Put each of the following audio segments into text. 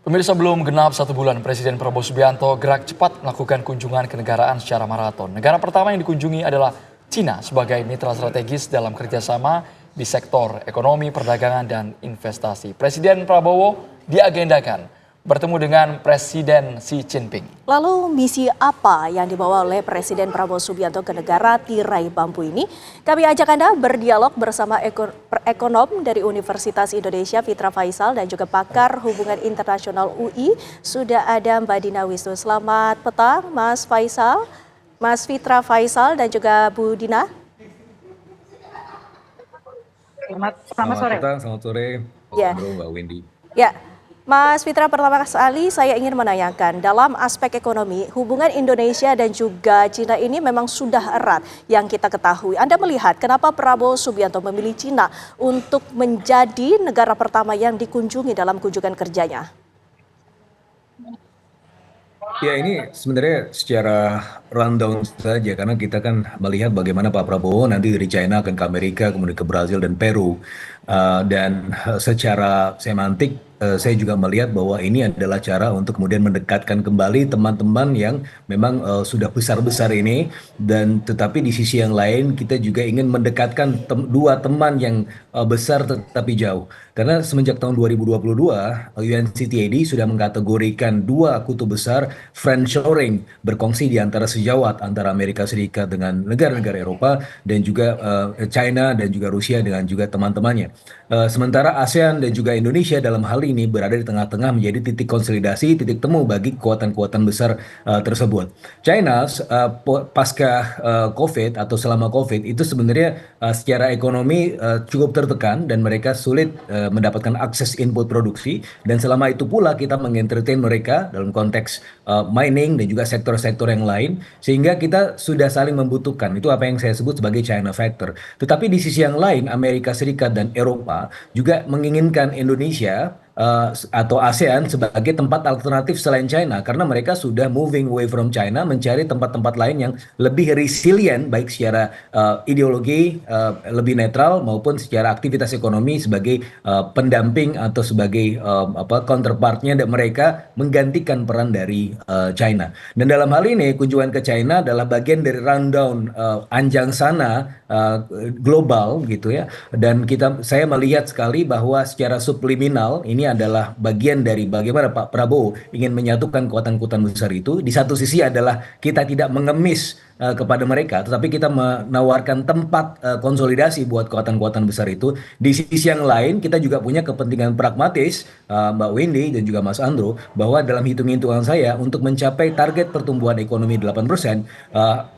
Pemirsa, belum genap 1 bulan, Presiden Prabowo Subianto gerak cepat melakukan kunjungan kenegaraan secara maraton. Negara pertama yang dikunjungi adalah Cina sebagai mitra strategis dalam kerjasama di sektor ekonomi, perdagangan, dan investasi. Presiden Prabowo diagendakan bertemu dengan Presiden Xi Jinping. Lalu misi apa yang dibawa oleh Presiden Prabowo Subianto ke negara tirai bambu ini? Kami ajak Anda berdialog bersama ekonom dari Universitas Indonesia Fitra Faisal dan juga pakar hubungan internasional UI. Sudah ada Mbak Dina Wisnu. Selamat petang Mas Faisal, Mas Fitra Faisal dan juga Bu Dina. Selamat sore. Selamat sore, Ya. Mbak Windy. Ya, Mas Fitra, pertama kali saya ingin menanyakan, dalam aspek ekonomi, hubungan Indonesia dan juga Cina ini memang sudah erat yang kita ketahui. Anda melihat kenapa Prabowo Subianto memilih Cina untuk menjadi negara pertama yang dikunjungi dalam kunjungan kerjanya? Ya, ini sebenarnya secara rundown saja karena kita kan melihat bagaimana Pak Prabowo nanti dari China akan ke Amerika, kemudian ke Brazil dan Peru. Dan secara semantik saya juga melihat bahwa ini adalah cara untuk kemudian mendekatkan kembali teman-teman yang memang sudah besar-besar ini, dan tetapi di sisi yang lain kita juga ingin mendekatkan dua teman yang besar tetapi jauh. Karena semenjak tahun 2022 UNCTAD sudah mengkategorikan dua kutub besar friendshoring, berkongsi di antara sejawat antara Amerika Serikat dengan negara-negara Eropa dan juga China dan juga Rusia dengan juga teman-temannya. Sementara ASEAN dan juga Indonesia dalam hal ini berada di tengah-tengah menjadi titik konsolidasi, titik temu bagi kekuatan-kekuatan besar tersebut. China pasca COVID atau selama COVID itu sebenarnya secara ekonomi cukup tertekan dan mereka sulit mendapatkan akses input produksi, dan selama itu pula kita mengentertain mereka dalam konteks mining dan juga sektor-sektor yang lain, sehingga kita sudah saling membutuhkan. Itu apa yang saya sebut sebagai China factor. Tetapi di sisi yang lain Amerika Serikat dan Eropa juga menginginkan Indonesia atau ASEAN sebagai tempat alternatif selain China, karena mereka sudah moving away from China, mencari tempat-tempat lain yang lebih resilient baik secara ideologi lebih netral maupun secara aktivitas ekonomi sebagai pendamping atau sebagai counterpartnya, dan mereka menggantikan peran dari China. Dan dalam hal ini kunjungan ke China adalah bagian dari rundown anjang sana global gitu ya. Dan saya melihat sekali bahwa secara subliminal ini adalah bagian dari bagaimana Pak Prabowo ingin menyatukan kekuatan-kekuatan besar itu. Di satu sisi adalah kita tidak mengemis kepada mereka, tetapi kita menawarkan tempat konsolidasi buat kekuatan-kekuatan besar itu. Di sisi yang lain kita juga punya kepentingan pragmatis, Mbak Windy dan juga Mas Andro, bahwa dalam hitung-hitungan saya untuk mencapai target pertumbuhan ekonomi 8%,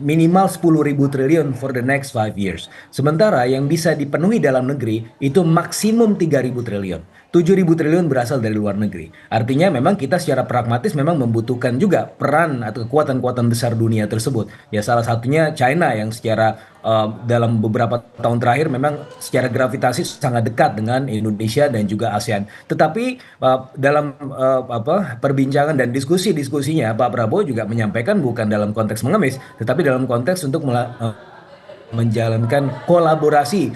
minimal 10.000 triliun for the next 5 years. Sementara yang bisa dipenuhi dalam negeri itu maksimum 3.000 triliun. 7.000 triliun berasal dari luar negeri. Artinya memang kita secara pragmatis memang membutuhkan juga peran atau kekuatan-kekuatan besar dunia tersebut. Ya salah satunya China yang secara dalam beberapa tahun terakhir memang secara gravitasi sangat dekat dengan Indonesia dan juga ASEAN. Tetapi dalam perbincangan dan diskusinya Pak Prabowo juga menyampaikan bukan dalam konteks mengemis, tetapi dalam konteks untuk menjalankan kolaborasi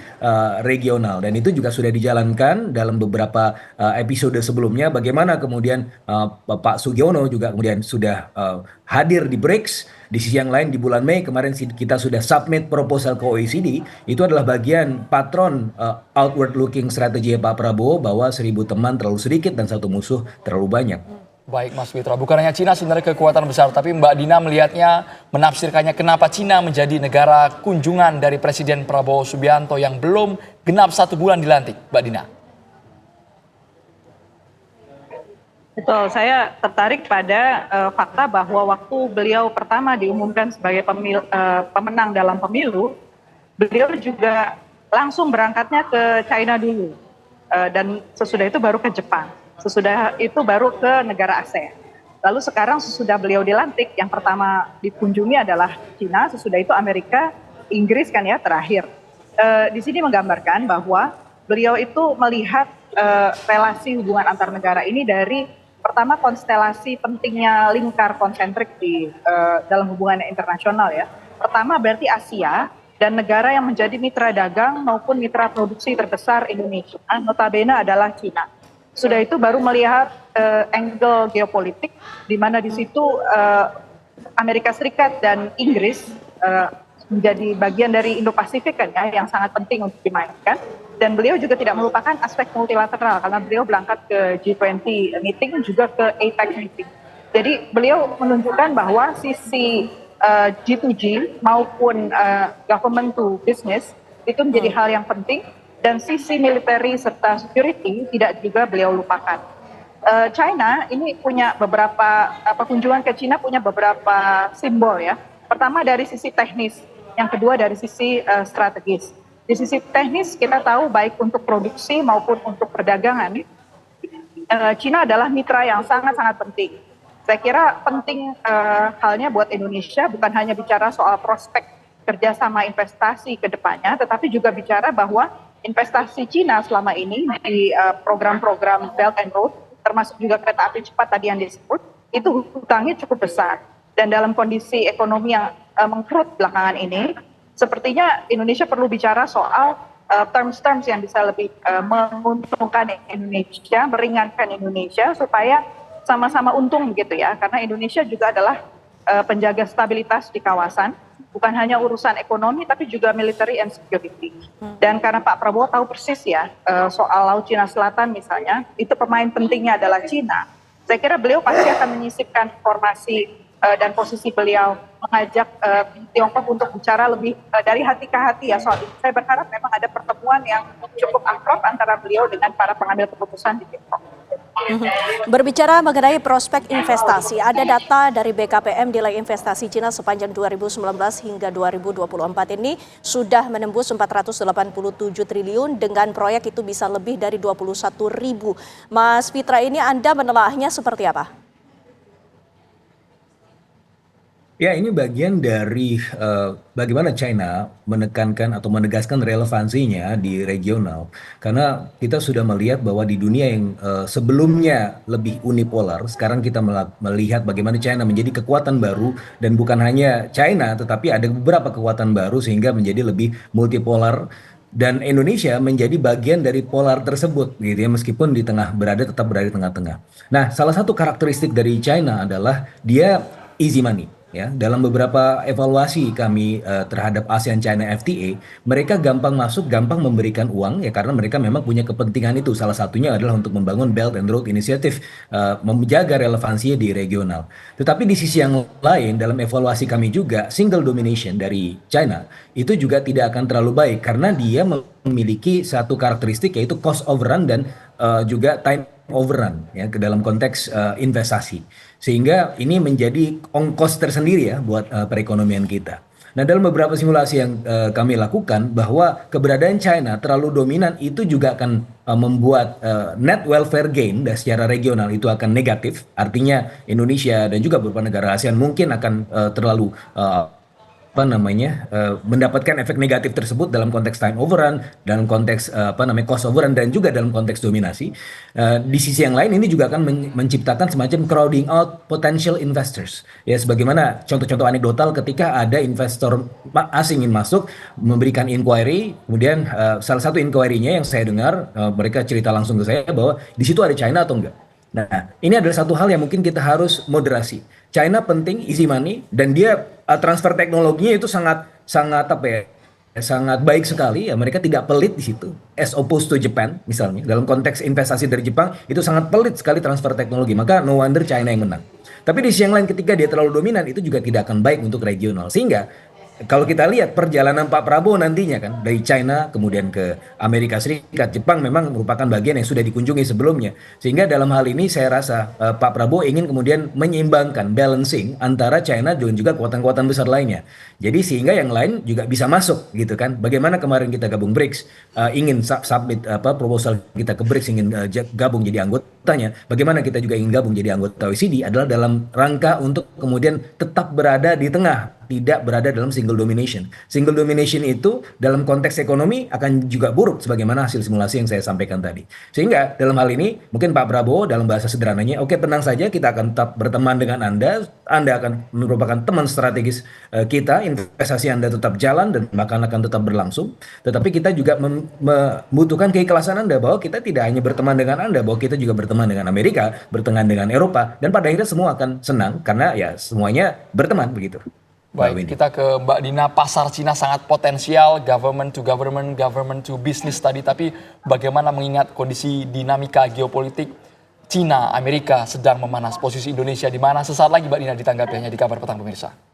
regional, dan itu juga sudah dijalankan dalam beberapa episode sebelumnya. Bagaimana kemudian Pak Sugiono juga kemudian sudah hadir di BRICS. Di sisi yang lain di bulan Mei kemarin kita sudah submit proposal ke OECD. Itu adalah bagian patron outward looking strategi Pak Prabowo bahwa 1.000 teman terlalu sedikit dan 1 musuh terlalu banyak. Baik Mas Fitra, bukan hanya Cina sebenarnya kekuatan besar, tapi Mbak Dina melihatnya, menafsirkannya kenapa Cina menjadi negara kunjungan dari Presiden Prabowo Subianto yang belum genap 1 bulan dilantik, Mbak Dina. Betul, saya tertarik pada fakta bahwa waktu beliau pertama diumumkan sebagai pemenang dalam pemilu, beliau juga langsung berangkatnya ke China dulu, dan sesudah itu baru ke Jepang. Sesudah itu baru ke negara ASEAN. Lalu sekarang sesudah beliau dilantik, yang pertama dikunjungi adalah Cina, sesudah itu Amerika, Inggris kan ya terakhir. Di sini menggambarkan bahwa beliau itu melihat relasi hubungan antar negara ini dari pertama konstelasi pentingnya lingkar konsentrik di dalam hubungan internasional ya. Pertama berarti Asia dan negara yang menjadi mitra dagang maupun mitra produksi terbesar Indonesia, notabene adalah Cina. Sudah itu baru melihat angle geopolitik, di mana di situ Amerika Serikat dan Inggris menjadi bagian dari Indo-Pasifik kan ya, yang sangat penting untuk dimainkan. Dan beliau juga tidak melupakan aspek multilateral karena beliau berangkat ke G20 meeting juga ke APEC meeting. Jadi beliau menunjukkan bahwa sisi G2G maupun government to business itu menjadi hal yang penting, dan sisi military serta security tidak juga beliau lupakan. China ini punya beberapa kunjungan ke China punya beberapa simbol ya. Pertama dari sisi teknis, yang kedua dari sisi strategis. Di sisi teknis kita tahu baik untuk produksi maupun untuk perdagangan, China adalah mitra yang sangat-sangat penting. Saya kira penting halnya buat Indonesia bukan hanya bicara soal prospek kerjasama investasi ke depannya, tetapi juga bicara bahwa investasi China selama ini di program-program Belt and Road, termasuk juga kereta api cepat tadi yang disebut, itu hutangnya cukup besar. Dan dalam kondisi ekonomi yang mengkerut belakangan ini, sepertinya Indonesia perlu bicara soal terms-terms yang bisa lebih menguntungkan Indonesia, meringankan Indonesia supaya sama-sama untung gitu ya. Karena Indonesia juga adalah penjaga stabilitas di kawasan, bukan hanya urusan ekonomi tapi juga military and security. Dan karena Pak Prabowo tahu persis ya soal Laut Cina Selatan misalnya, itu pemain pentingnya adalah Cina. Saya kira beliau pasti akan menyisipkan informasi dan posisi beliau mengajak Tiongkok untuk bicara lebih dari hati ke hati ya soal ini. Saya berharap memang ada pertemuan yang cukup akrab antara beliau dengan para pengambil keputusan di Tiongkok. Berbicara mengenai prospek investasi, ada data dari BKPM nilai investasi Cina sepanjang 2019 hingga 2024 ini sudah menembus 487 triliun dengan proyek itu bisa lebih dari 21.000. Mas Fitra, ini Anda menelahnya seperti apa? Ya, ini bagian dari bagaimana China menekankan atau menegaskan relevansinya di regional. Karena kita sudah melihat bahwa di dunia yang sebelumnya lebih unipolar, sekarang kita melihat bagaimana China menjadi kekuatan baru, dan bukan hanya China, tetapi ada beberapa kekuatan baru sehingga menjadi lebih multipolar. Dan Indonesia menjadi bagian dari polar tersebut, gitu ya, meskipun tetap berada di tengah-tengah. Nah, salah satu karakteristik dari China adalah dia easy money. Ya, dalam beberapa evaluasi kami terhadap ASEAN China FTA, mereka gampang masuk, gampang memberikan uang ya karena mereka memang punya kepentingan itu. Salah satunya adalah untuk membangun Belt and Road Initiative, menjaga relevansinya di regional. Tetapi di sisi yang lain, dalam evaluasi kami juga, single domination dari China itu juga tidak akan terlalu baik karena dia memiliki satu karakteristik yaitu cost overrun dan juga time overrun ya ke dalam konteks investasi. Sehingga ini menjadi ongkos tersendiri ya buat perekonomian kita. Nah, dalam beberapa simulasi yang kami lakukan bahwa keberadaan China terlalu dominan itu juga akan membuat net welfare gain dan secara regional itu akan negatif. Artinya Indonesia dan juga beberapa negara ASEAN mungkin akan terlalu mendapatkan efek negatif tersebut dalam konteks time overrun, dalam konteks cost overrun, dan juga dalam konteks dominasi. Di sisi yang lain ini juga akan menciptakan semacam crowding out potential investors. Ya, sebagaimana contoh-contoh anekdotal ketika ada investor asing ingin masuk memberikan inquiry, kemudian salah satu inquiry-nya yang saya dengar mereka cerita langsung ke saya bahwa di situ ada China atau enggak. Nah, ini adalah satu hal yang mungkin kita harus moderasi. China penting, easy money, dan dia transfer teknologinya itu sangat baik sekali ya. Mereka tidak pelit di situ. As opposed to Japan misalnya, dalam konteks investasi dari Jepang itu sangat pelit sekali transfer teknologi. Maka no wonder China yang menang. Tapi di sisi yang lain ketika dia terlalu dominan itu juga tidak akan baik untuk regional. Sehingga kalau kita lihat perjalanan Pak Prabowo nantinya kan dari China kemudian ke Amerika Serikat, Jepang memang merupakan bagian yang sudah dikunjungi sebelumnya. Sehingga dalam hal ini saya rasa Pak Prabowo ingin kemudian menyeimbangkan balancing antara China dan juga kekuatan-kekuatan besar lainnya. Jadi sehingga yang lain juga bisa masuk gitu kan. Bagaimana kemarin kita gabung BRICS, ingin submit proposal kita ke BRICS, ingin gabung jadi anggotanya. Bagaimana kita juga ingin gabung jadi anggota OECD adalah dalam rangka untuk kemudian tetap berada di tengah tidak berada dalam single domination. Single domination itu dalam konteks ekonomi akan juga buruk sebagaimana hasil simulasi yang saya sampaikan tadi. Sehingga dalam hal ini mungkin Pak Prabowo dalam bahasa sederhananya, oke tenang saja kita akan tetap berteman dengan Anda akan merupakan teman strategis kita, investasi Anda tetap jalan dan bahkan akan tetap berlangsung. Tetapi kita juga membutuhkan keikhlasan Anda bahwa kita tidak hanya berteman dengan Anda, bahwa kita juga berteman dengan Amerika, berteman dengan Eropa, dan pada akhirnya semua akan senang karena ya semuanya berteman begitu. Baik, kita ke Mbak Dina. Pasar Cina sangat potensial, government to business tadi. Tapi bagaimana mengingat kondisi dinamika geopolitik Cina, Amerika sedang memanas, posisi Indonesia di mana? Sesaat lagi Mbak Dina ditanggapi hanya di Kabar Petang pemirsa.